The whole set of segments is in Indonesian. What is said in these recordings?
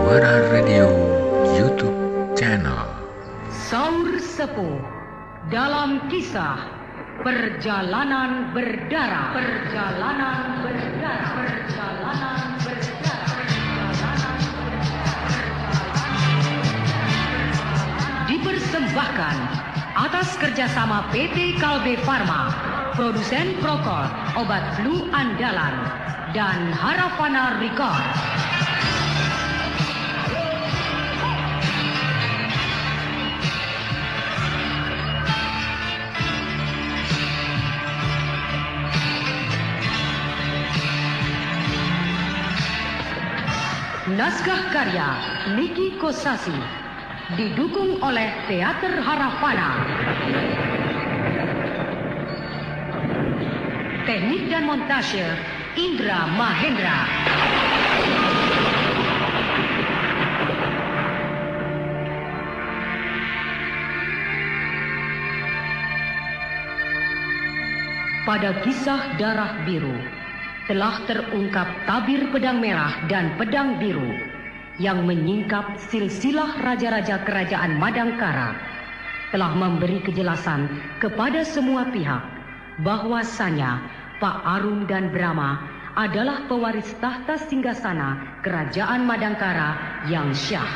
Suara Radio YouTube channel. Saur Sepuh dalam kisah Perjalanan Berdarah. Perjalanan Berdarah. Perjalanan Berdarah. Dipersembahkan atas kerjasama PT Kalbe Farma, produsen Prokol, obat flu andalan, dan Harafana Record. Naskah karya Niki Kosasi, didukung oleh Teater Harafana. Teknik dan montase Indra Mahendra. Pada kisah Darah Biru telah terungkap tabir pedang merah dan pedang biru yang menyingkap silsilah raja-raja kerajaan Madangkara, telah memberi kejelasan kepada semua pihak bahwasanya Pak Arum dan Brahma adalah pewaris tahta singgasana kerajaan Madangkara yang syah.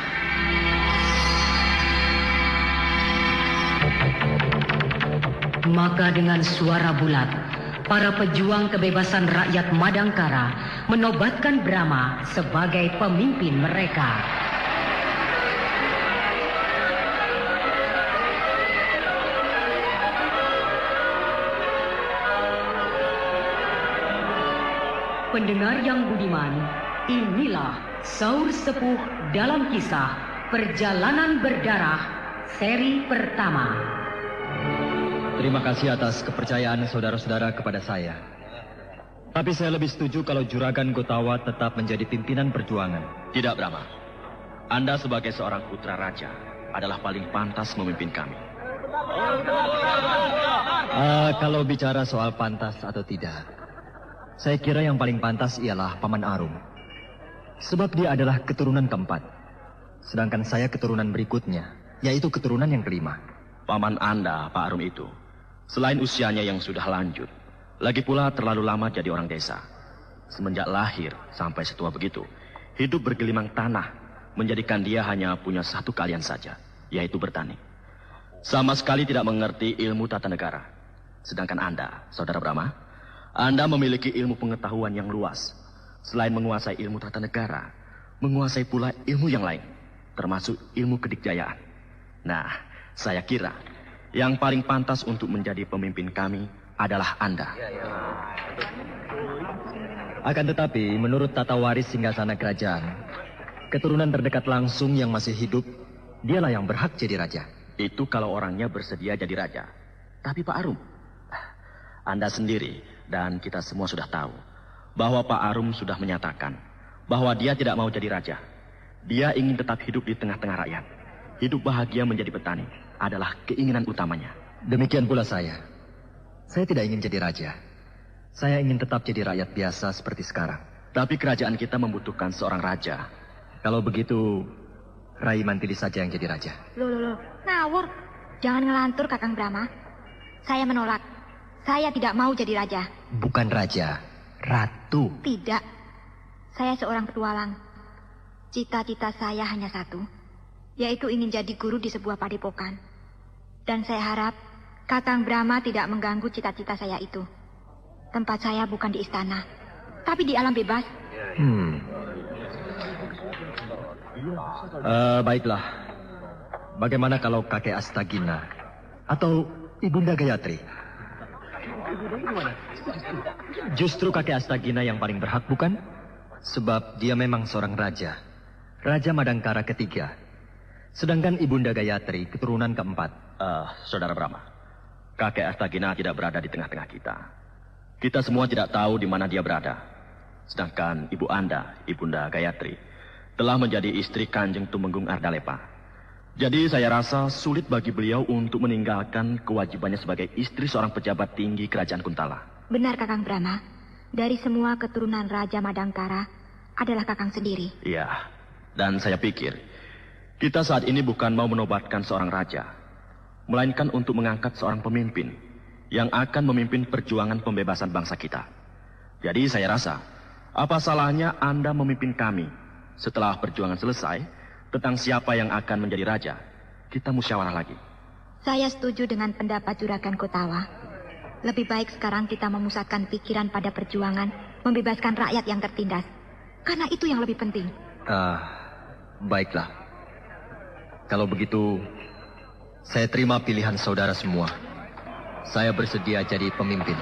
Maka dengan suara bulat, para pejuang kebebasan rakyat Madangkara menobatkan Brahma sebagai pemimpin mereka. Pendengar yang budiman, inilah Saur Sepuh dalam kisah Perjalanan Berdarah seri pertama. Terima kasih atas kepercayaan saudara-saudara kepada saya. Tapi saya lebih setuju kalau Juragan Gotawa tetap menjadi pimpinan perjuangan. Tidak, Brahma. Anda sebagai seorang putra raja adalah paling pantas memimpin kami. Kalau bicara soal pantas atau tidak, saya kira yang paling pantas ialah Paman Arum. Sebab dia adalah keturunan keempat. Sedangkan saya keturunan berikutnya, yaitu keturunan yang kelima. Paman Anda, Pak Arum itu, selain usianya yang sudah lanjut, lagi pula terlalu lama jadi orang desa. Semenjak lahir sampai setua begitu, hidup bergelimang tanah menjadikan dia hanya punya satu keahlian saja, yaitu bertani. Sama sekali tidak mengerti ilmu tata negara. Sedangkan Anda, Saudara Brahma, Anda memiliki ilmu pengetahuan yang luas. Selain menguasai ilmu tata negara, menguasai pula ilmu yang lain, termasuk ilmu kedikjayaan. Nah, saya kira yang paling pantas untuk menjadi pemimpin kami adalah Anda. Akan tetapi, menurut tata waris singgasana kerajaan, keturunan terdekat langsung yang masih hidup, dialah yang berhak jadi raja. Itu kalau orangnya bersedia jadi raja. Tapi Pak Arum, Anda sendiri dan kita semua sudah tahu bahwa Pak Arum sudah menyatakan bahwa dia tidak mau jadi raja. Dia ingin tetap hidup di tengah-tengah rakyat. Hidup bahagia menjadi petani adalah keinginan utamanya. Demikian pula saya. Saya tidak ingin jadi raja. Saya ingin tetap jadi rakyat biasa seperti sekarang. Tapi kerajaan kita membutuhkan seorang raja. Kalau begitu, Rai Mantili saja yang jadi raja. Loh. Ngawur. Jangan ngelantur, Kakang Brahma. Saya menolak. Saya tidak mau jadi raja. Bukan raja, ratu. Tidak. Saya seorang petualang. Cita-cita saya hanya satu, yaitu ingin jadi guru di sebuah padepokan. Dan saya harap Kakang Brahma tidak mengganggu cita-cita saya itu. Tempat saya bukan di istana, tapi di alam bebas. Baiklah. Bagaimana kalau kakek Astagina atau Ibunda Gayatri? Justru kakek Astagina yang paling berhak, bukan? Sebab dia memang seorang raja. Raja Madangkara ketiga. Sedangkan Ibunda Gayatri keturunan keempat. Saudara Brahma, kakek Astagina tidak berada di tengah-tengah kita. Kita semua tidak tahu di mana dia berada. Sedangkan ibu Anda, Ibunda Gayatri, telah menjadi istri Kanjeng Tumenggung Ardalepa. Jadi saya rasa sulit bagi beliau untuk meninggalkan kewajibannya sebagai istri seorang pejabat tinggi kerajaan Kuntala. Benar, Kakang Brahma. Dari semua keturunan Raja Madangkara adalah Kakang sendiri. Iya, Dan saya pikir, kita saat ini bukan mau menobatkan seorang raja, melainkan untuk mengangkat seorang pemimpin yang akan memimpin perjuangan pembebasan bangsa kita. Jadi saya rasa, apa salahnya Anda memimpin kami? Setelah perjuangan selesai, tentang siapa yang akan menjadi raja, kita musyawarah lagi. Saya setuju dengan pendapat Juragan Kotawa. Lebih baik sekarang kita memusatkan pikiran pada perjuangan membebaskan rakyat yang tertindas. Karena itu yang lebih penting. Baiklah. Kalau begitu, saya terima pilihan saudara semua. Saya bersedia jadi pemimpin.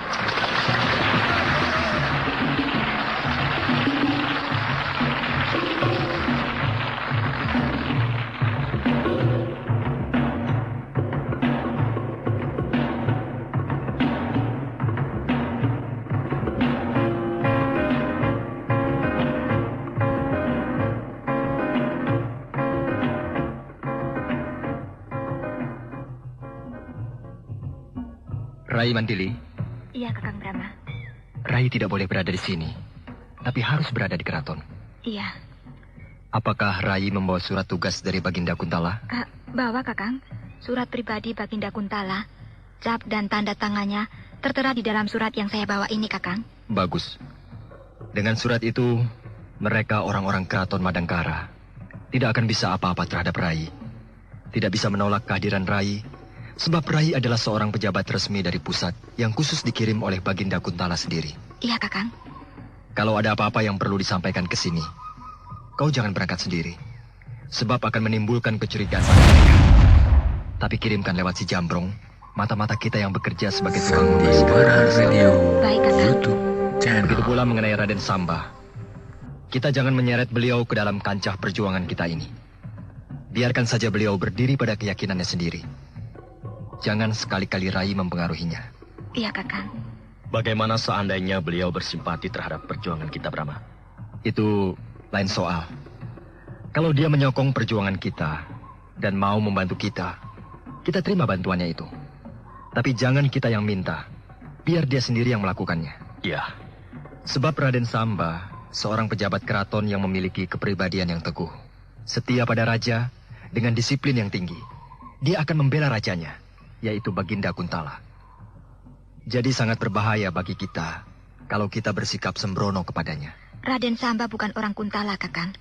Rai Mantili. Iya, Kakang Brahma. Rai tidak boleh berada di sini, tapi harus berada di keraton. Iya. Apakah Rai membawa surat tugas dari Baginda Kuntala? Bawa, Kakang. Surat pribadi Baginda Kuntala. Cap dan tanda tangannya tertera di dalam surat yang saya bawa ini, Kakang. Bagus. Dengan surat itu, mereka orang-orang keraton Madangkara tidak akan bisa apa-apa terhadap Rai. Tidak bisa menolak kehadiran Rai, sebab Rai adalah seorang pejabat resmi dari pusat yang khusus dikirim oleh Baginda Kuntala sendiri. Iya, Kakang. Kalau ada apa-apa yang perlu disampaikan ke sini, kau jangan berangkat sendiri, sebab akan menimbulkan kecurigaan pada mereka. Tapi kirimkan lewat si Jambrong, mata-mata kita yang bekerja sebagai tukang Sandiwara Radio Baik, Kakang. YouTube channel. Begitu pula mengenai Raden Samba. Kita jangan menyeret beliau ke dalam kancah perjuangan kita ini. Biarkan saja beliau berdiri pada keyakinannya sendiri. Jangan sekali-kali Rai mempengaruhinya. Iya, Kakang. Bagaimana seandainya beliau bersimpati terhadap perjuangan kita, Brahma? Itu lain soal. Kalau dia menyokong perjuangan kita dan mau membantu kita terima bantuannya itu. Tapi jangan kita yang minta. Biar dia sendiri yang melakukannya. Iya. Sebab Raden Samba, seorang pejabat keraton yang memiliki kepribadian yang teguh, setia pada raja dengan disiplin yang tinggi. Dia akan membela rajanya, yaitu Baginda Kuntala. Jadi sangat berbahaya bagi kita kalau kita bersikap sembrono kepadanya. Raden Samba bukan orang Kuntala, Kakang.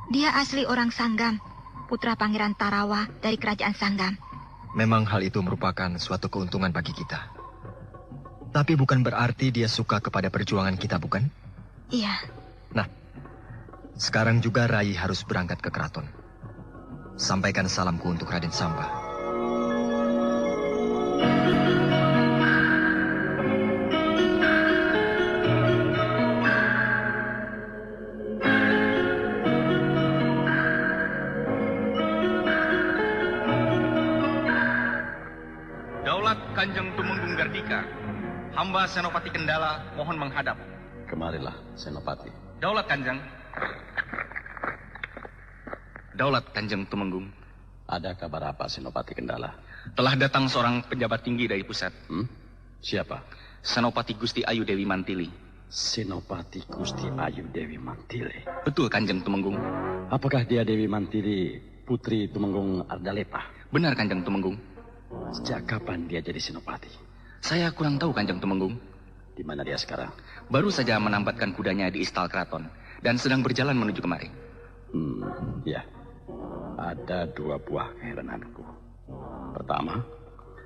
Dia asli orang Sanggam, putra Pangeran Tarawa dari kerajaan Sanggam. Memang hal itu merupakan suatu keuntungan bagi kita. Tapi bukan berarti dia suka kepada perjuangan kita, bukan? Iya. Nah, sekarang juga Rai harus berangkat ke keraton. Sampaikan salamku untuk Raden Samba. Daulat Kanjeng Tumenggung Gardika, hamba Senopati Kendala mohon menghadap. Kemarilah, Senopati. Daulat Kanjeng. Daulat Kanjeng Tumenggung. Ada kabar apa, Senopati Kendala? Telah datang seorang pejabat tinggi dari pusat. Siapa? Senopati Gusti Ayu Dewi Mantili. Senopati Gusti Ayu Dewi Mantili. Betul, Kanjeng Tumenggung. Apakah dia Dewi Mantili, putri Tumenggung Ardalepa? Benar, Kanjeng Tumenggung. Sejak kapan dia jadi senopati? Saya kurang tahu, Kanjeng Tumenggung. Di mana dia sekarang? Baru saja menambatkan kudanya di istal keraton dan sedang berjalan menuju kemari. Ya. Ada dua buah keherananku. Pertama,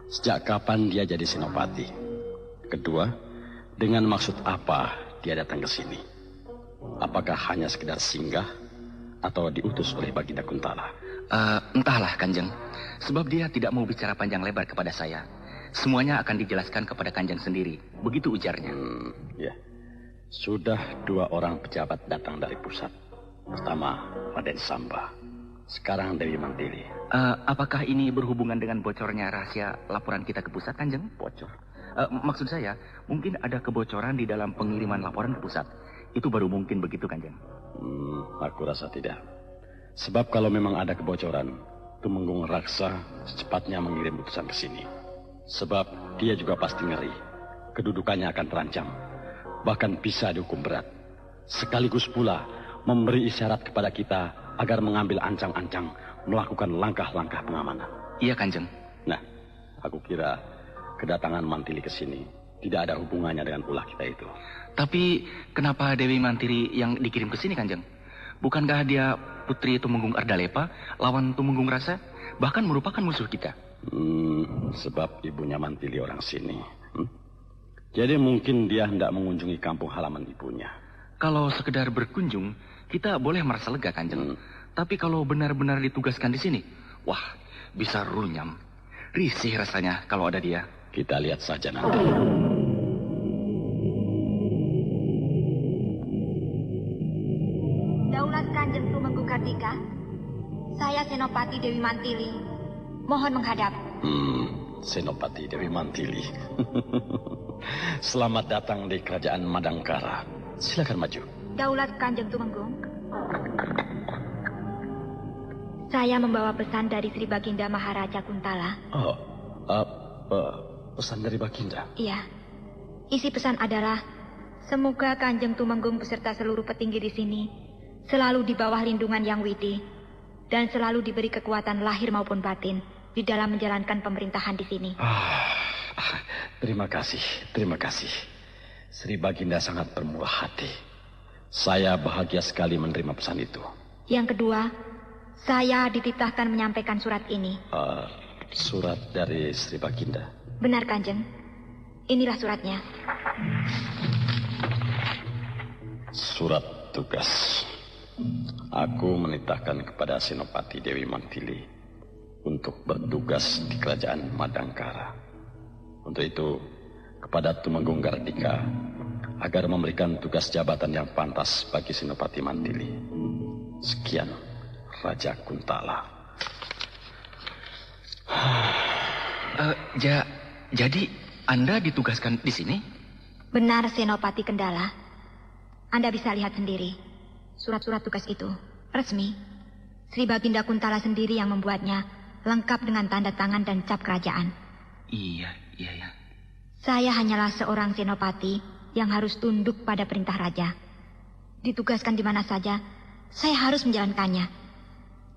sejak kapan dia jadi senopati? Kedua, dengan maksud apa dia datang ke sini? Apakah hanya sekedar singgah atau diutus oleh Baginda Kuntala? Entahlah, Kanjeng. Sebab dia tidak mau bicara panjang lebar kepada saya. Semuanya akan dijelaskan kepada Kanjeng sendiri. Begitu ujarnya. Ya. Sudah dua orang pejabat datang dari pusat. Pertama, Raden Samba. Sekarang Dewi Mantili. Apakah ini berhubungan dengan bocornya rahasia laporan kita ke pusat, Kanjeng? Bocor? Maksud saya, mungkin ada kebocoran di dalam pengiriman laporan ke pusat. Itu baru mungkin begitu, Kanjeng. Aku rasa tidak. Sebab kalau memang ada kebocoran, Tumenggung Raksa secepatnya mengirim utusan ke sini. Sebab dia juga pasti ngeri. Kedudukannya akan terancam. Bahkan bisa dihukum berat. Sekaligus pula memberi isyarat kepada kita agar mengambil ancang-ancang melakukan langkah-langkah pengamanan. Iya, Kanjeng. Nah, aku kira kedatangan Mantili ke sini tidak ada hubungannya dengan ulah kita itu. Tapi kenapa Dewi Mantili yang dikirim ke sini, Kanjeng? Bukankah dia putri Tumenggung Ardalepa, lawan Tumenggung Rasa, bahkan merupakan musuh kita? Sebab ibunya Mantili orang sini. Jadi mungkin dia hendak mengunjungi kampung halaman ibunya. Kalau sekedar berkunjung, kita boleh merasa lega, Kanjeng. Tapi kalau benar-benar ditugaskan di sini, wah, bisa runyam. Risih rasanya kalau ada dia. Kita lihat saja nanti. Daulat Kanjeng Tumenggung Kartika, saya Senopati Dewi Mantili. Mohon menghadap. Senopati Dewi Mantili. Selamat datang di kerajaan Madangkara. Silakan maju. Daulat Kanjeng Tumenggung. Saya membawa pesan dari Sri Baginda Maharaja Kuntala. Pesan dari Baginda? Iya. Isi pesan adalah, semoga Kanjeng Tumenggung beserta seluruh petinggi di sini selalu di bawah lindungan Yang Widi dan selalu diberi kekuatan lahir maupun batin di dalam menjalankan pemerintahan di sini. Terima kasih, terima kasih. Sri Baginda sangat bermurah hati. Saya bahagia sekali menerima pesan itu. Yang kedua, saya dititahkan menyampaikan surat ini. Surat dari Sri Baginda? Benar, Kanjeng. Inilah suratnya. Surat tugas. Aku menitahkan kepada Senopati Dewi Mantili untuk bertugas di kerajaan Madangkara. Untuk itu, kepada Tumenggung Kartika agar memberikan tugas jabatan yang pantas bagi Senopati Mantili. Sekian, Raja Kuntala. Jadi Anda ditugaskan di sini? Benar, Senopati Kendala. Anda bisa lihat sendiri. Surat-surat tugas itu resmi. Sri Baginda Kuntala sendiri yang membuatnya, lengkap dengan tanda tangan dan cap kerajaan. Iya. Saya hanyalah seorang senopati yang harus tunduk pada perintah raja. Ditugaskan di mana saja, saya harus menjalankannya.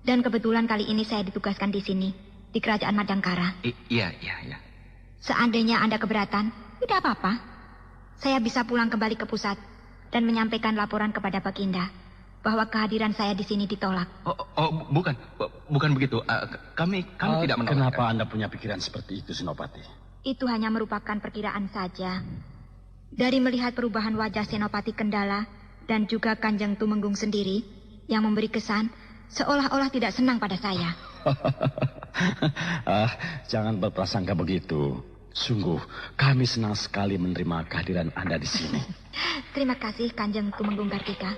Dan kebetulan kali ini saya ditugaskan di sini, di kerajaan Madangkara. Iya. Seandainya Anda keberatan, tidak apa-apa. Saya bisa pulang kembali ke pusat dan menyampaikan laporan kepada Baginda bahwa kehadiran saya di sini ditolak. Bukan begitu. Kami tidak menolak. Kenapa Anda punya pikiran seperti itu, Senopati? Itu hanya merupakan perkiraan saja. Dari melihat perubahan wajah Senopati Kendala dan juga Kanjeng Tumenggung sendiri yang memberi kesan seolah-olah tidak senang pada saya. Jangan berprasangka begitu. Sungguh, kami senang sekali menerima kehadiran Anda di sini. Terima kasih, Kanjeng Tumenggung Kartika.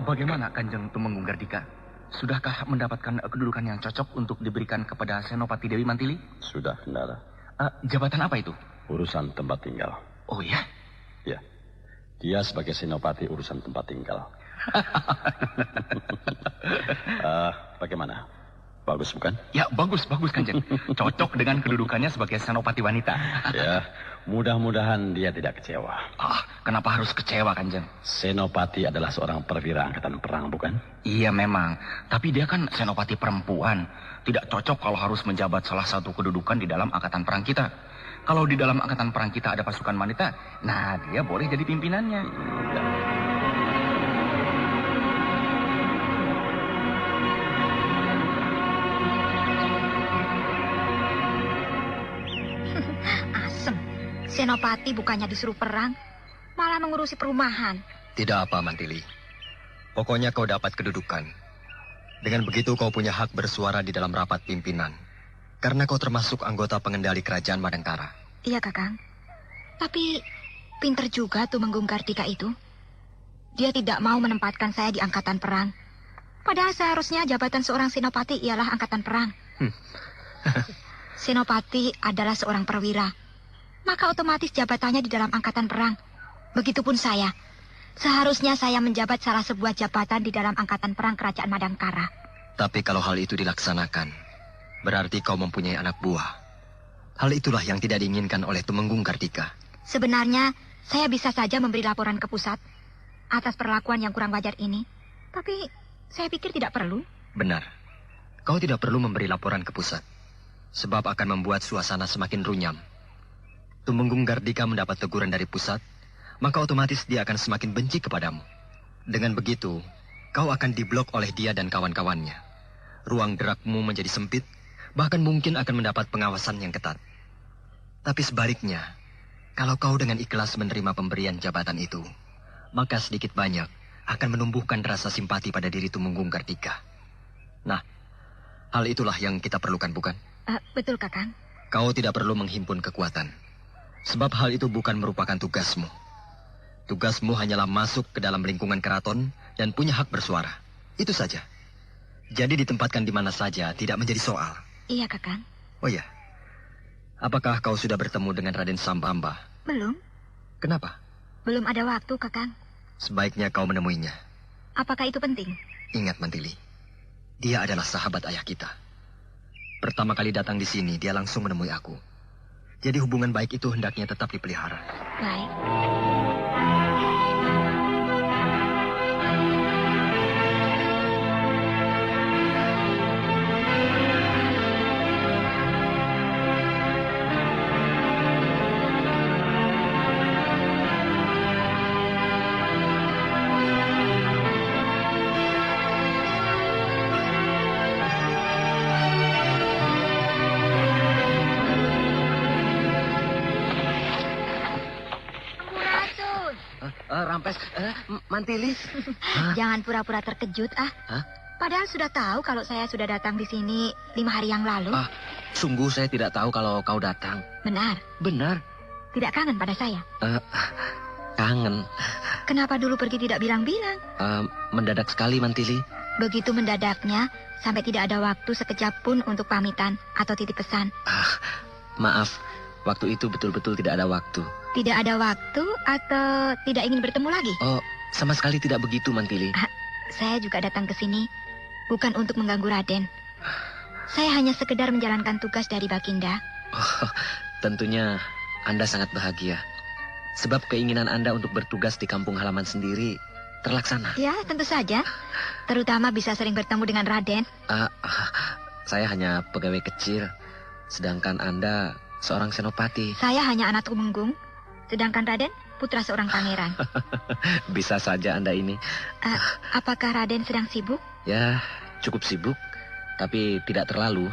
Bagaimana Kanjeng Tumenggung Kartika? Sudahkah mendapatkan kedudukan yang cocok untuk diberikan kepada Senopati Dewi Mantili? Sudah, Kendala. Jabatan apa itu? Urusan tempat tinggal. Oh ya? Ya. Dia sebagai Senopati urusan tempat tinggal. Bagaimana? Bagus bukan? Ya, bagus Kanjeng. Cocok dengan kedudukannya sebagai Senopati wanita. Ya, mudah-mudahan dia tidak kecewa. Kenapa harus kecewa, Kanjeng? Senopati adalah seorang perwira angkatan perang, bukan? Iya memang, tapi dia kan Senopati perempuan. Tidak cocok kalau harus menjabat salah satu kedudukan di dalam angkatan perang kita. Kalau di dalam angkatan perang kita ada pasukan wanita, nah dia boleh jadi pimpinannya. Asem, Senopati bukannya disuruh perang, malah mengurusi perumahan. Tidak apa, Mantili. Pokoknya kau dapat kedudukan. Dengan begitu kau punya hak bersuara di dalam rapat pimpinan. Karena kau termasuk anggota pengendali kerajaan Madangkara. Iya, Kakang. Tapi pinter juga Tumenggung Kartika itu. Dia tidak mau menempatkan saya di angkatan perang. Padahal seharusnya jabatan seorang senopati ialah angkatan perang. Senopati adalah seorang perwira. Maka otomatis jabatannya di dalam angkatan perang. Begitupun saya. Seharusnya saya menjabat salah sebuah jabatan di dalam angkatan perang kerajaan Madangkara. Tapi kalau hal itu dilaksanakan, berarti kau mempunyai anak buah. Hal itulah yang tidak diinginkan oleh Tumenggung Kartika. Sebenarnya, saya bisa saja memberi laporan ke pusat atas perlakuan yang kurang wajar ini. Tapi, saya pikir tidak perlu. Benar. Kau tidak perlu memberi laporan ke pusat. Sebab akan membuat suasana semakin runyam. Tumenggung Gardika mendapat teguran dari pusat, maka otomatis dia akan semakin benci kepadamu. Dengan begitu, kau akan diblok oleh dia dan kawan-kawannya. Ruang gerakmu menjadi sempit, bahkan mungkin akan mendapat pengawasan yang ketat. Tapi sebaliknya, kalau kau dengan ikhlas menerima pemberian jabatan itu, maka sedikit banyak akan menumbuhkan rasa simpati pada diri Tumenggung Gardika. Nah, hal itulah yang kita perlukan, bukan? Betul, Kakang. Kau tidak perlu menghimpun kekuatan, sebab hal itu bukan merupakan tugasmu. Tugasmu hanyalah masuk ke dalam lingkungan keraton dan punya hak bersuara. Itu saja. Jadi ditempatkan di mana saja tidak menjadi soal. Iya, Kakang. Oh ya, apakah kau sudah bertemu dengan Raden Sambamba? Belum. Kenapa? Belum ada waktu, Kakang. Sebaiknya kau menemuinya. Apakah itu penting? Ingat, Mantili, dia adalah sahabat ayah kita. Pertama kali datang di sini, dia langsung menemui aku. Jadi hubungan baik itu hendaknya tetap dipelihara. Baik. Rampes, Mantili. Jangan pura-pura terkejut, ah. Hah? Padahal sudah tahu kalau saya sudah datang di sini 5 hari yang lalu. Sungguh saya tidak tahu kalau kau datang. Benar. Benar. Tidak kangen pada saya? Kangen. Kenapa dulu pergi tidak bilang-bilang? Mendadak sekali, Mantili. Begitu mendadaknya, sampai tidak ada waktu sekejap pun untuk pamitan atau titip pesan. Maaf, waktu itu betul-betul tidak ada waktu. Tidak ada waktu atau tidak ingin bertemu lagi? Oh, sama sekali tidak begitu, Mantili. Saya juga datang ke sini bukan untuk mengganggu Raden. Saya hanya sekedar menjalankan tugas dari Baginda. Oh, tentunya Anda sangat bahagia. Sebab keinginan Anda untuk bertugas di kampung halaman sendiri terlaksana. Ya, tentu saja. Terutama bisa sering bertemu dengan Raden. Saya hanya pegawai kecil, sedangkan Anda seorang senopati. Saya hanya anak Tumenggung, sedangkan Raden putra seorang pangeran. Bisa saja Anda ini. Apakah Raden sedang sibuk? Ya, cukup sibuk, tapi tidak terlalu.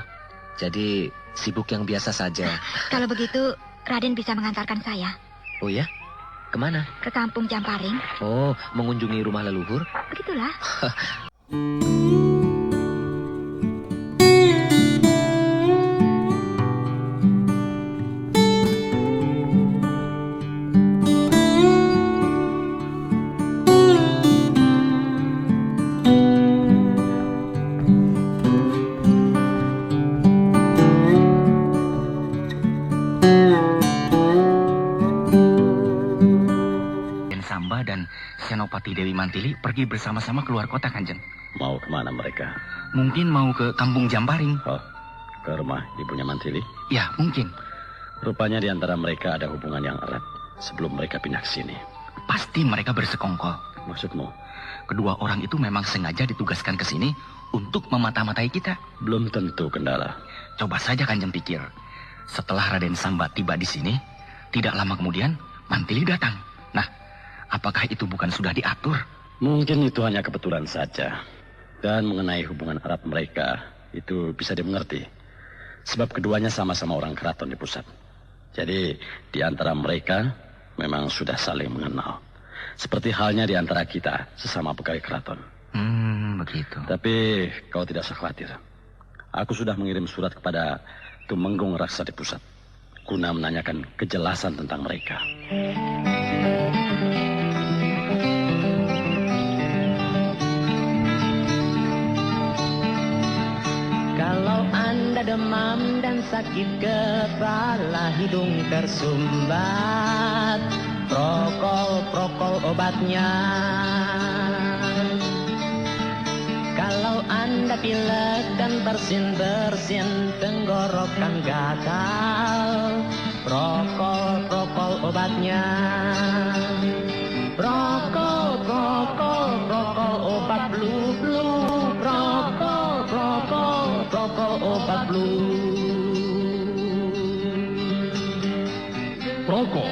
Jadi sibuk yang biasa saja. Kalau begitu, Raden bisa mengantarkan saya. Oh ya? Kemana? Ke kampung Jamparing. Oh, mengunjungi rumah leluhur? Begitulah. Senopati Dewi Mantili pergi bersama-sama keluar kota, Kanjeng. Mau kemana mereka? Mungkin mau ke kampung Jamparing. Oh, ke rumah ibunya Mantili? Ya, mungkin. Rupanya di antara mereka ada hubungan yang erat sebelum mereka pindah ke sini. Pasti mereka bersekongkol. Maksudmu? Kedua orang itu memang sengaja ditugaskan ke sini untuk memata-matai kita. Belum tentu, Kendala. Coba saja Kanjeng pikir. Setelah Raden Samba tiba di sini, tidak lama kemudian Mantili datang. Nah, apakah itu bukan sudah diatur? Mungkin itu hanya kebetulan saja. Dan mengenai hubungan erat mereka, itu bisa dimengerti. Sebab keduanya sama-sama orang keraton di pusat. Jadi, di antara mereka memang sudah saling mengenal. Seperti halnya di antara kita, sesama pegawai keraton. Begitu. Tapi, kau tidak usah khawatir. Aku sudah mengirim surat kepada Tumenggung Raksa di pusat. Guna menanyakan kejelasan tentang mereka. demam dan sakit kepala, hidung tersumbat, prokol obatnya. Kalau Anda pilek dan bersin-bersin, tenggorokan gatal, prokol obatnya. Prokol obat flu, prokol obat flu. Prokol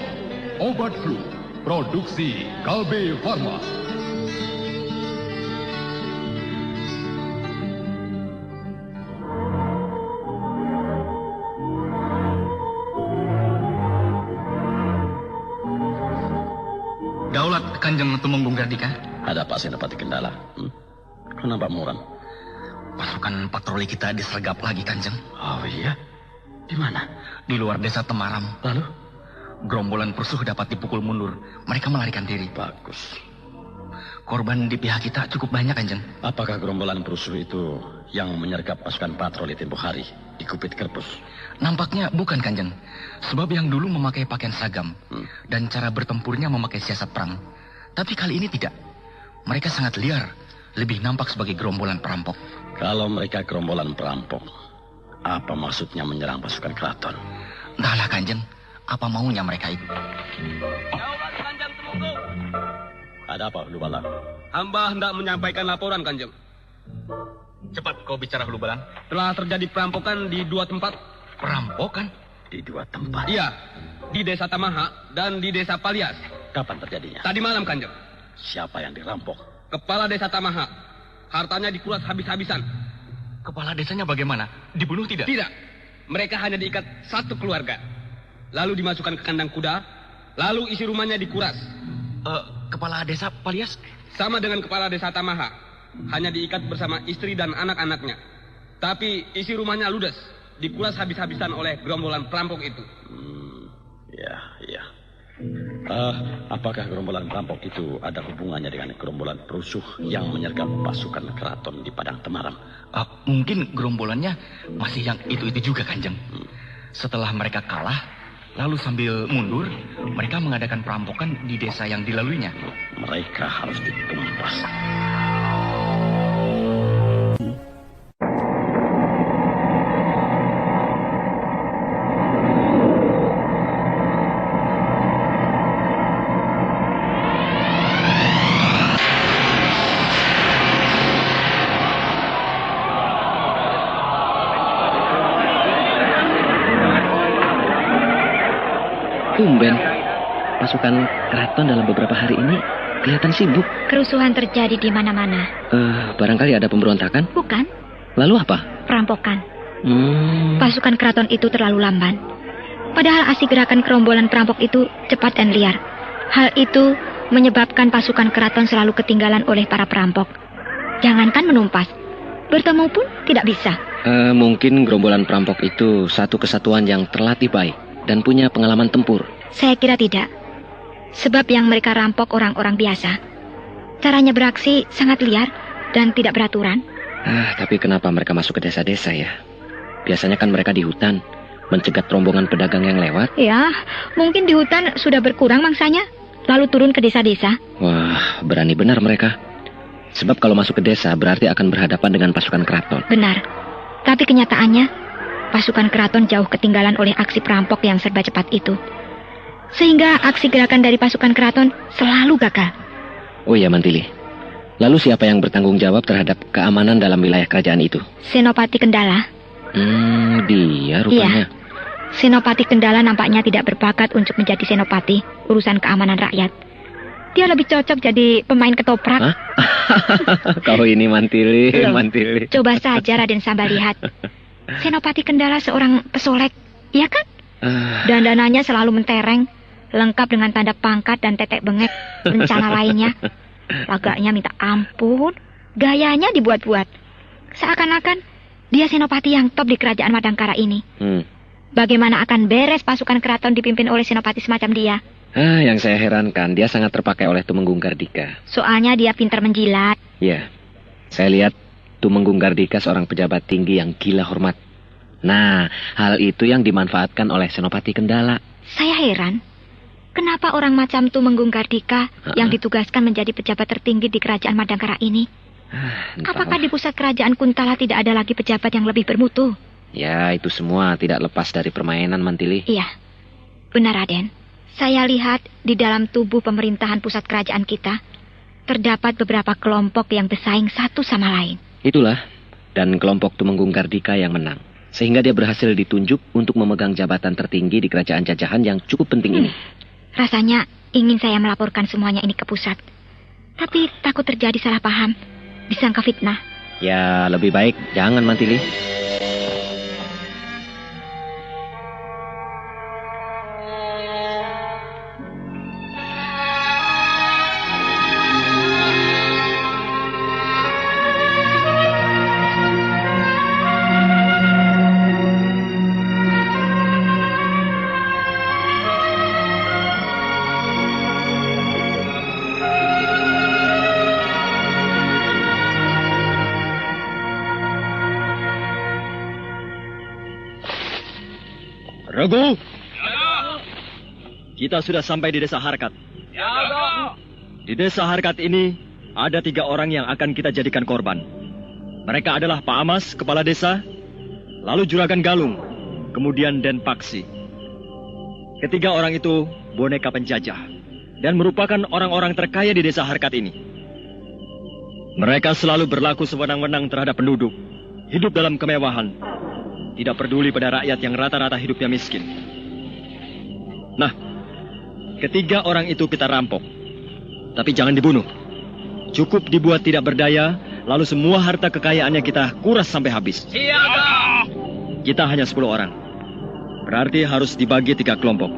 obat flu, produksi Kalbe Farma. Daulat Kanjeng Tumenggung Gardika. Ada Pak Senopati Kendala. Kenapa muram? Pasukan patroli kita disergap lagi, Kanjeng. Oh iya? Di mana? Di luar desa Temaram. Lalu? Gerombolan Prusuh dapat dipukul mundur. Mereka melarikan diri. Bagus. Korban di pihak kita cukup banyak, Kanjeng. Apakah gerombolan Prusuh itu yang menyergap pasukan patroli tempo hari di Kupit Kerpus? Nampaknya bukan, Kanjeng. Sebab yang dulu memakai pakaian seragam dan cara bertempurnya memakai siasat perang. Tapi kali ini tidak. Mereka sangat liar, lebih nampak sebagai gerombolan perampok. Kalau mereka gerombolan perampok, apa maksudnya menyerang pasukan keraton? Entahlah, Kanjeng. Apa maunya mereka itu? Daulat Kanjeng Tumenggung. Ada apa, Hulubalang? Hamba hendak menyampaikan laporan, Kanjeng. Cepat kau bicara, Hulubalang. Telah terjadi perampokan di 2 tempat. Perampokan? Di 2 tempat? Iya, di desa Tamaha dan di desa Palias. Kapan terjadinya? Tadi malam, Kanjeng. Siapa yang dirampok? Kepala desa Tamaha. Hartanya dikuras habis-habisan. Kepala desanya bagaimana? Dibunuh tidak? Tidak. Mereka hanya diikat satu keluarga. Lalu dimasukkan ke kandang kuda. Lalu isi rumahnya dikuras. Kepala desa Palias? Sama dengan kepala desa Tamaha. Hanya diikat bersama istri dan anak-anaknya. Tapi isi rumahnya ludes. Dikuras habis-habisan oleh gerombolan perampok itu. Ya. Apakah gerombolan perampok itu ada hubungannya dengan gerombolan Prusuh yang menyergap pasukan keraton di Padang Temaram? Mungkin gerombolannya masih yang itu-itu juga, Kanjeng. Setelah mereka kalah, lalu sambil mundur, mereka mengadakan perampokan di desa yang dilaluinya. Mereka harus ditumpas. Tumben, pasukan keraton dalam beberapa hari ini kelihatan sibuk. Kerusuhan terjadi di mana-mana. Barangkali ada pemberontakan? Bukan. Lalu apa? Perampokan. Pasukan keraton itu terlalu lamban. Padahal aksi gerakan gerombolan perampok itu cepat dan liar. Hal itu menyebabkan pasukan keraton selalu ketinggalan oleh para perampok. Jangankan menumpas, bertemu pun tidak bisa. Mungkin gerombolan perampok itu satu kesatuan yang terlatih baik dan punya pengalaman tempur. Saya kira tidak. Sebab yang mereka rampok orang-orang biasa. Caranya beraksi sangat liar dan tidak beraturan. Tapi kenapa mereka masuk ke desa-desa ya? Biasanya kan mereka di hutan, mencegat rombongan pedagang yang lewat. Ya, mungkin di hutan sudah berkurang mangsanya, lalu turun ke desa-desa. Wah, berani benar mereka. Sebab kalau masuk ke desa berarti akan berhadapan dengan pasukan keraton. Benar. Tapi kenyataannya pasukan keraton jauh ketinggalan oleh aksi perampok yang serba cepat itu. Sehingga aksi gerakan dari pasukan keraton selalu gagal. Oh iya, Mantili. Lalu siapa yang bertanggung jawab terhadap keamanan dalam wilayah kerajaan itu? Senopati Kendala. Dia rupanya. Iya. Senopati Kendala nampaknya tidak berbakat untuk menjadi senopati urusan keamanan rakyat. Dia lebih cocok jadi pemain ketoprak. Kau ini Mantili, Loh, Mantili. Coba saja Raden Samba lihat. Senopati Kendala seorang pesolek, iya kan? Dandanannya selalu mentereng, lengkap dengan tanda pangkat dan tetek bengek, rencana lainnya. Lagaknya minta ampun, gayanya dibuat-buat. Seakan-akan dia senopati yang top di kerajaan Madangkara ini. Bagaimana akan beres pasukan keraton dipimpin oleh senopati semacam dia? Yang saya herankan, dia sangat terpakai oleh Tumenggung Gardika. Soalnya dia pintar menjilat. Ya, saya lihat Tumenggung Gardika seorang pejabat tinggi yang gila hormat. Nah, hal itu yang dimanfaatkan oleh Senopati Kendala. Saya heran, kenapa orang macam Tumenggung Kardika yang ditugaskan menjadi pejabat tertinggi di kerajaan Madangkara ini? Apakah di pusat kerajaan Kuntala tidak ada lagi pejabat yang lebih bermutu? Ya, itu semua tidak lepas dari permainan, Mantili. Iya, benar Raden. Saya lihat di dalam tubuh pemerintahan pusat kerajaan kita, terdapat beberapa kelompok yang bersaing satu sama lain. Itulah, dan kelompok Tumenggung Kardika yang menang. Sehingga dia berhasil ditunjuk untuk memegang jabatan tertinggi di kerajaan jajahan yang cukup penting ini. Rasanya ingin saya melaporkan semuanya ini ke pusat. Tapi takut terjadi salah paham, disangka fitnah. Ya, lebih baik jangan, Mantili. Regu, kita sudah sampai di desa Harkat. Di desa Harkat ini ada 3 orang yang akan kita jadikan korban. Mereka adalah Pak Amas, kepala desa, lalu Juragan Galung, kemudian Den Paksi. Ketiga orang itu boneka penjajah dan merupakan orang-orang terkaya di desa Harkat ini. Mereka selalu berlaku sewenang-wenang terhadap penduduk, hidup dalam kemewahan. Tidak peduli pada rakyat yang rata-rata hidupnya miskin. Nah, ketiga orang itu kita rampok. Tapi jangan dibunuh. Cukup dibuat tidak berdaya, lalu semua harta kekayaannya kita kuras sampai habis. Siaga! Kita hanya 10 orang. Berarti harus dibagi 3 kelompok.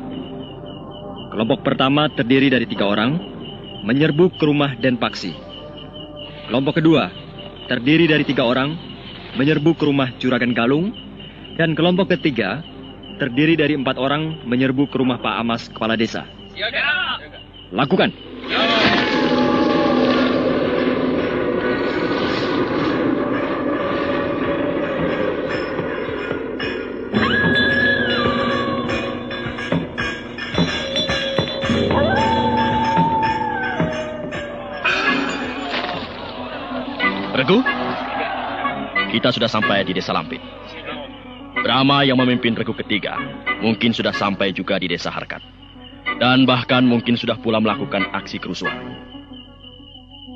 Kelompok pertama terdiri dari 3 orang, menyerbu ke rumah Den Paksi. Kelompok kedua terdiri dari 3 orang, menyerbu ke rumah Juragan Galung. Dan kelompok ketiga terdiri dari 4 orang menyerbu ke rumah Pak Amas, kepala desa. Siaga! Lakukan. Regu, kita sudah sampai di desa Lampit. Brahma yang memimpin regu ketiga mungkin sudah sampai juga di desa Harkat. Dan bahkan mungkin sudah pula melakukan aksi kerusuhan.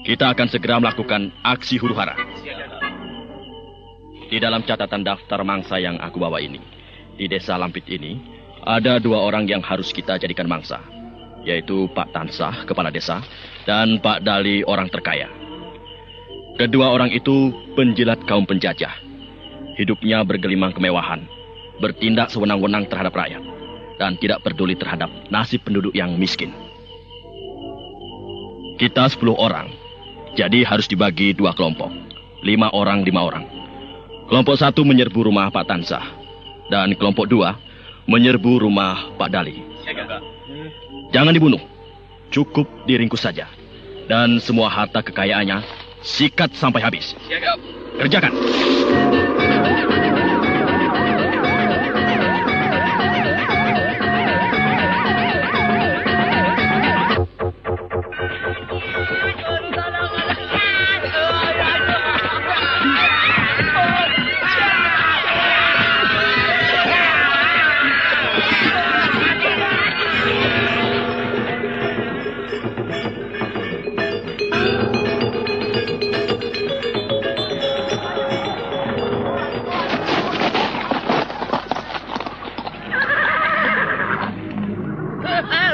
Kita akan segera melakukan aksi huru-hara. Di dalam catatan daftar mangsa yang aku bawa ini, di desa Lampit ini, ada 2 orang yang harus kita jadikan mangsa. Yaitu Pak Tansah, kepala desa, dan Pak Dali, orang terkaya. Kedua orang itu penjilat kaum penjajah. Hidupnya bergelimang kemewahan, bertindak sewenang-wenang terhadap rakyat, dan tidak peduli terhadap nasib penduduk yang miskin. Kita 10 orang, jadi harus dibagi 2 kelompok. 5 orang, 5 orang. Kelompok 1 menyerbu rumah Pak Tansah, dan kelompok 2 menyerbu rumah Pak Dali. Jangan dibunuh, cukup diringkus saja. Dan semua harta kekayaannya sikat sampai habis. Kerjakan.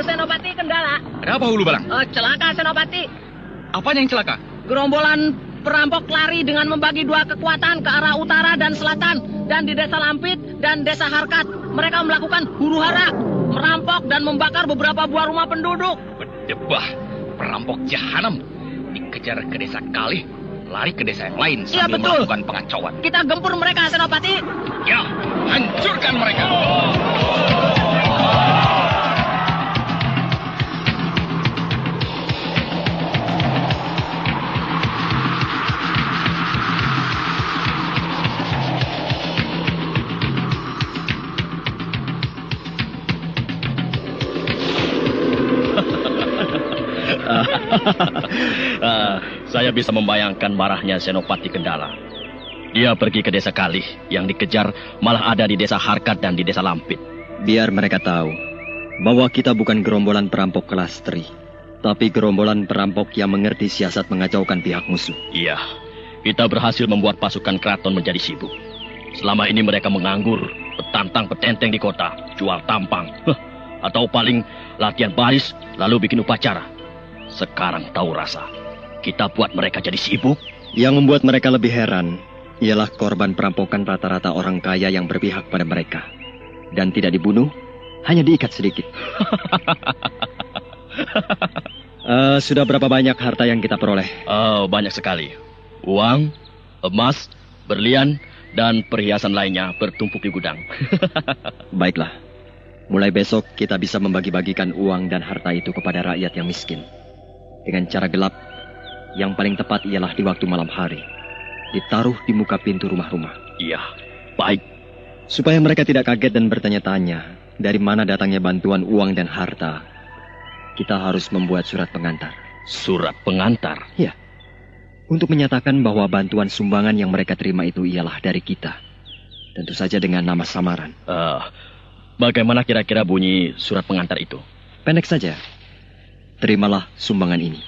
Senopati Kendala. Ada apa Hulu Balang? Celaka Senopati. Apanya yang celaka? Gerombolan perampok lari dengan membagi 2 kekuatan ke arah utara dan selatan. Dan di desa Lampit dan desa Harkat, mereka melakukan huru-hara, merampok dan membakar beberapa buah rumah penduduk. Berdebah, perampok jahanam. Dikejar ke desa Kalih, lari ke desa yang lain sambil melakukan pengacauan. Kita gempur mereka, Senopati. Ya, hancurkan mereka. Saya bisa membayangkan marahnya Senopati Kendala. Dia pergi ke desa Kalih, yang dikejar malah ada di desa Harkat dan di desa Lampit. Biar mereka tahu bahwa kita bukan gerombolan perampok kelastri, tapi gerombolan perampok yang mengerti siasat mengacaukan pihak musuh. Iya, kita berhasil membuat pasukan keraton menjadi sibuk. Selama ini mereka menganggur, petantang-petenteng di kota, jual tampang, atau paling latihan baris, lalu bikin upacara. Sekarang tahu rasa, kita buat mereka jadi sibuk. Yang membuat mereka lebih heran ialah korban perampokan rata-rata orang kaya yang berpihak pada mereka. Dan tidak dibunuh, hanya diikat sedikit. Sudah berapa banyak harta yang kita peroleh? Banyak sekali. Uang, emas, berlian, dan perhiasan lainnya bertumpuk di gudang. Baiklah. Mulai besok kita bisa membagi-bagikan uang dan harta itu kepada rakyat yang miskin. Dengan cara gelap, yang paling tepat ialah di waktu malam hari. Ditaruh di muka pintu rumah-rumah. Iya, baik. Supaya mereka tidak kaget dan bertanya-tanya dari mana datangnya bantuan uang dan harta, kita harus membuat surat pengantar. Surat pengantar? Ya. Untuk menyatakan bahwa bantuan sumbangan yang mereka terima itu ialah dari kita. Tentu saja dengan nama samaran. Bagaimana kira-kira bunyi surat pengantar itu? Pendek saja. Terimalah sumbangan ini.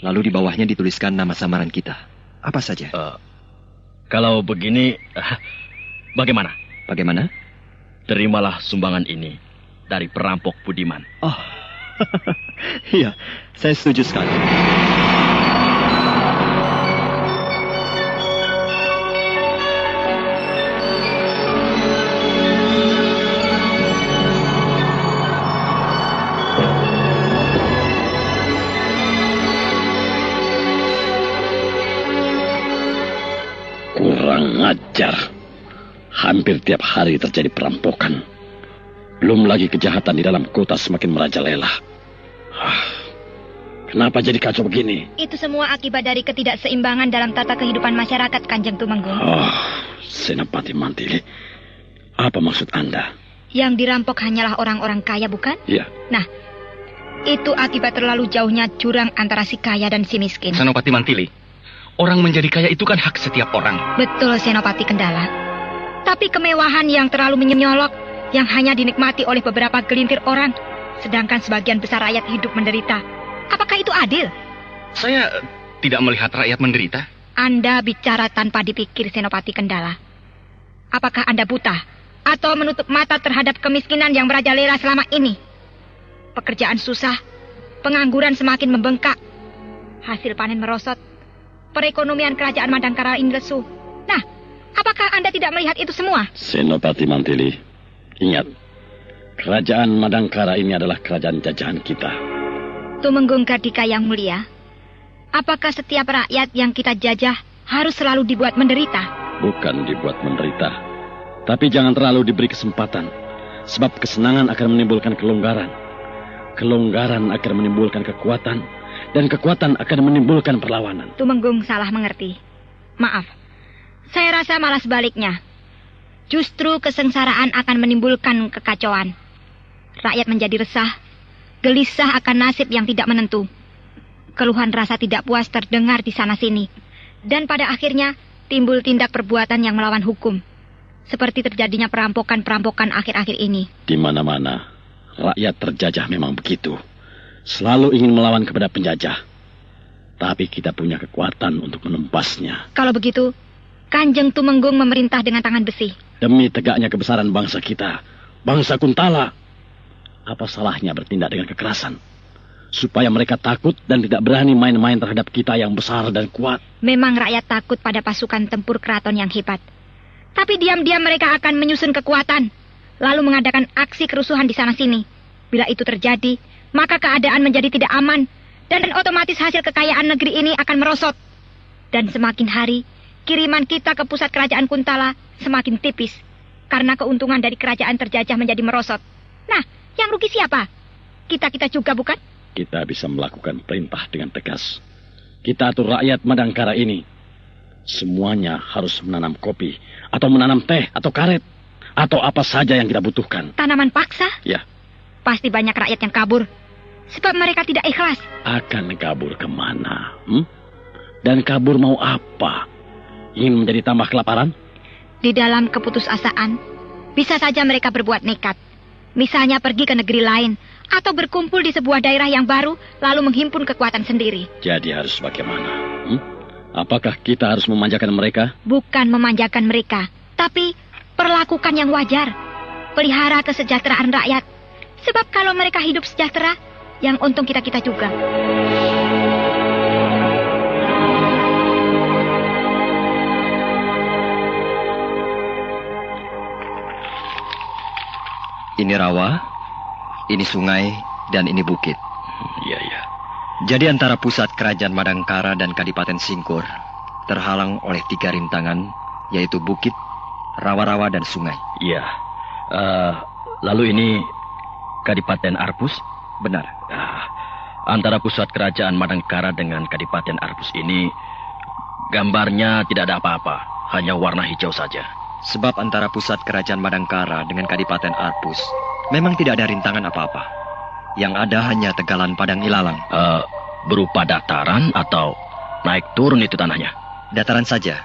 Lalu di bawahnya dituliskan nama samaran kita. Apa saja? Kalau begini, bagaimana? Bagaimana? Terimalah sumbangan ini dari perampok Budiman. Oh, iya, saya setuju sekali. Kurang ajar. Hampir tiap hari terjadi perampokan. Belum lagi kejahatan di dalam kota semakin merajalela. Kenapa jadi kacau begini? Itu semua akibat dari ketidakseimbangan dalam tata kehidupan masyarakat, Kanjeng Tumenggung. Senopati Mantili. Apa maksud Anda? Yang dirampok hanyalah orang-orang kaya, bukan? Iya. Nah, itu akibat terlalu jauhnya jurang antara si kaya dan si miskin. Senopati Mantili, orang menjadi kaya itu kan hak setiap orang. Betul, Senopati Kendala. Tapi kemewahan yang terlalu menyolok, yang hanya dinikmati oleh beberapa gelintir orang, sedangkan sebagian besar rakyat hidup menderita. Apakah itu adil? Saya tidak melihat rakyat menderita. Anda bicara tanpa dipikir, Senopati Kendala. Apakah Anda buta atau menutup mata terhadap kemiskinan yang merajalela selama ini? Pekerjaan susah, pengangguran semakin membengkak, hasil panen merosot, perekonomian kerajaan Madangkara ini lesu. Nah, apakah Anda tidak melihat itu semua? Senopati Mantili, ingat, kerajaan Madangkara ini adalah kerajaan jajahan kita. Tumenggung Gardika yang mulia, apakah setiap rakyat yang kita jajah harus selalu dibuat menderita? Bukan dibuat menderita, tapi jangan terlalu diberi kesempatan. Sebab kesenangan akan menimbulkan kelonggaran. Kelonggaran akan menimbulkan kekuatan, dan kekuatan akan menimbulkan perlawanan. Tumenggung salah mengerti. Maaf, saya rasa malah sebaliknya. Justru kesengsaraan akan menimbulkan kekacauan. Rakyat menjadi resah, gelisah akan nasib yang tidak menentu. Keluhan rasa tidak puas terdengar di sana-sini. Dan pada akhirnya timbul tindak perbuatan yang melawan hukum. Seperti terjadinya perampokan-perampokan akhir-akhir ini. Di mana-mana, rakyat terjajah memang begitu. Selalu ingin melawan kepada penjajah. Tapi kita punya kekuatan untuk menempasnya. Kalau begitu, Kanjeng Tumenggung memerintah dengan tangan besi. Demi tegaknya kebesaran bangsa kita, bangsa Kuntala. Apa salahnya bertindak dengan kekerasan? Supaya mereka takut dan tidak berani main-main terhadap kita yang besar dan kuat. Memang rakyat takut pada pasukan tempur keraton yang hebat. Tapi diam-diam mereka akan menyusun kekuatan, lalu mengadakan aksi kerusuhan di sana-sini. Bila itu terjadi, maka keadaan menjadi tidak aman, dan otomatis hasil kekayaan negeri ini akan merosot. Dan semakin hari, kiriman kita ke pusat kerajaan Kuntala semakin tipis, karena keuntungan dari kerajaan terjajah menjadi merosot. Nah, yang rugi siapa? Kita-kita juga, bukan? Kita bisa melakukan perintah dengan tegas. Kita atur rakyat Madangkara ini. Semuanya harus menanam kopi, atau menanam teh, atau karet, atau apa saja yang kita butuhkan. Tanaman paksa? Ya. Pasti banyak rakyat yang kabur, sebab mereka tidak ikhlas. Akan kabur kemana? Dan kabur mau apa? Ingin menjadi tambah kelaparan? Di dalam keputusasaan, bisa saja mereka berbuat nekat. Misalnya pergi ke negeri lain, atau berkumpul di sebuah daerah yang baru, lalu menghimpun kekuatan sendiri. Jadi harus bagaimana? Apakah kita harus memanjakan mereka? Bukan memanjakan mereka, tapi perlakukan yang wajar. Pelihara kesejahteraan rakyat. Sebab kalau mereka hidup sejahtera, yang untung kita-kita juga. Ini rawa, ini sungai, dan ini bukit. Iya, iya. Jadi antara pusat kerajaan Madangkara dan Kadipaten Singkur terhalang oleh 3 rintangan, yaitu bukit, rawa-rawa, dan sungai. Iya. Lalu ini Kadipaten Arpus? Benar. Antara pusat kerajaan Madangkara dengan Kadipaten Arpus ini, gambarnya tidak ada apa-apa, hanya warna hijau saja. Sebab antara pusat kerajaan Madangkara dengan Kadipaten Arpus memang tidak ada rintangan apa-apa. Yang ada hanya tegalan padang ilalang. Berupa dataran atau naik turun itu tanahnya? Dataran saja,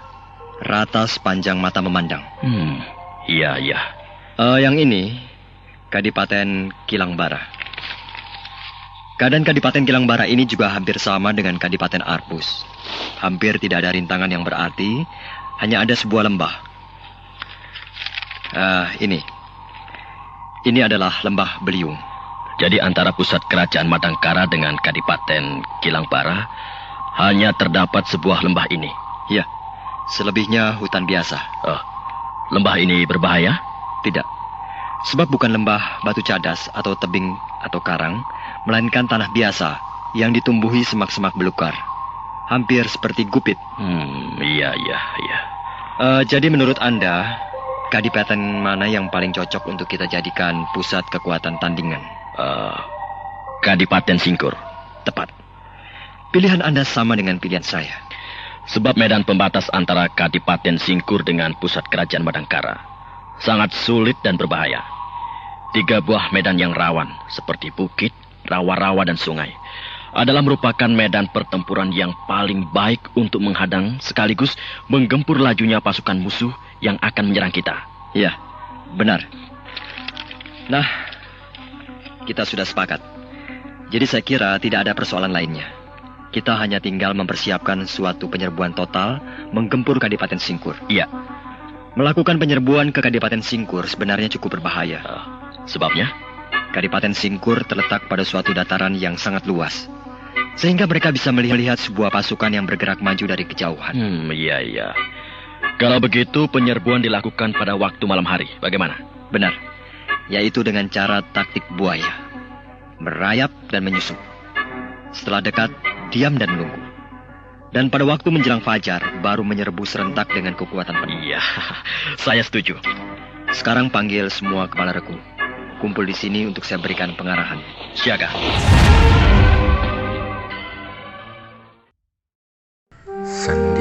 rata sepanjang mata memandang. Iya, iya. Yang ini Kadipaten Kilangbara. Keadaan Kadipaten Kilangbara ini juga hampir sama dengan Kadipaten Arpus. Hampir tidak ada rintangan yang berarti, hanya ada sebuah lembah. Ini adalah lembah Beliung. Jadi antara pusat kerajaan Madangkara dengan Kadipaten Kilangbara hanya terdapat sebuah lembah ini. Ya, selebihnya hutan biasa. Lembah ini berbahaya? Tidak. Sebab bukan lembah batu cadas atau tebing atau karang, melainkan tanah biasa yang ditumbuhi semak-semak belukar. Hampir seperti gupit. Iya. Jadi menurut Anda, Kadipaten mana yang paling cocok untuk kita jadikan pusat kekuatan tandingan? Kadipaten Singkur. Tepat. Pilihan Anda sama dengan pilihan saya. Sebab medan pembatas antara Kadipaten Singkur dengan pusat kerajaan Madangkara sangat sulit dan berbahaya. 3 buah medan yang rawan, seperti bukit, rawa-rawa, dan sungai, adalah merupakan medan pertempuran yang paling baik untuk menghadang sekaligus menggempur lajunya pasukan musuh yang akan menyerang kita. Ya, benar. Nah, kita sudah sepakat. Jadi saya kira tidak ada persoalan lainnya. Kita hanya tinggal mempersiapkan suatu penyerbuan total menggempur Kadipaten Singkur. Iya. Melakukan penyerbuan ke Kadipaten Singkur sebenarnya cukup berbahaya. Sebabnya? Kadipaten Singkur terletak pada suatu dataran yang sangat luas, sehingga mereka bisa melihat sebuah pasukan yang bergerak maju dari kejauhan. Iya. Kalau begitu penyerbuan dilakukan pada waktu malam hari. Bagaimana? Benar. Yaitu dengan cara taktik buaya. Merayap dan menyusup. Setelah dekat, diam dan menunggu. Dan pada waktu menjelang fajar, baru menyerbu serentak dengan kekuatan penuh. Iya, saya setuju. Sekarang panggil semua kepala regu. Kumpul di sini untuk saya berikan pengarahan. Siaga. Sang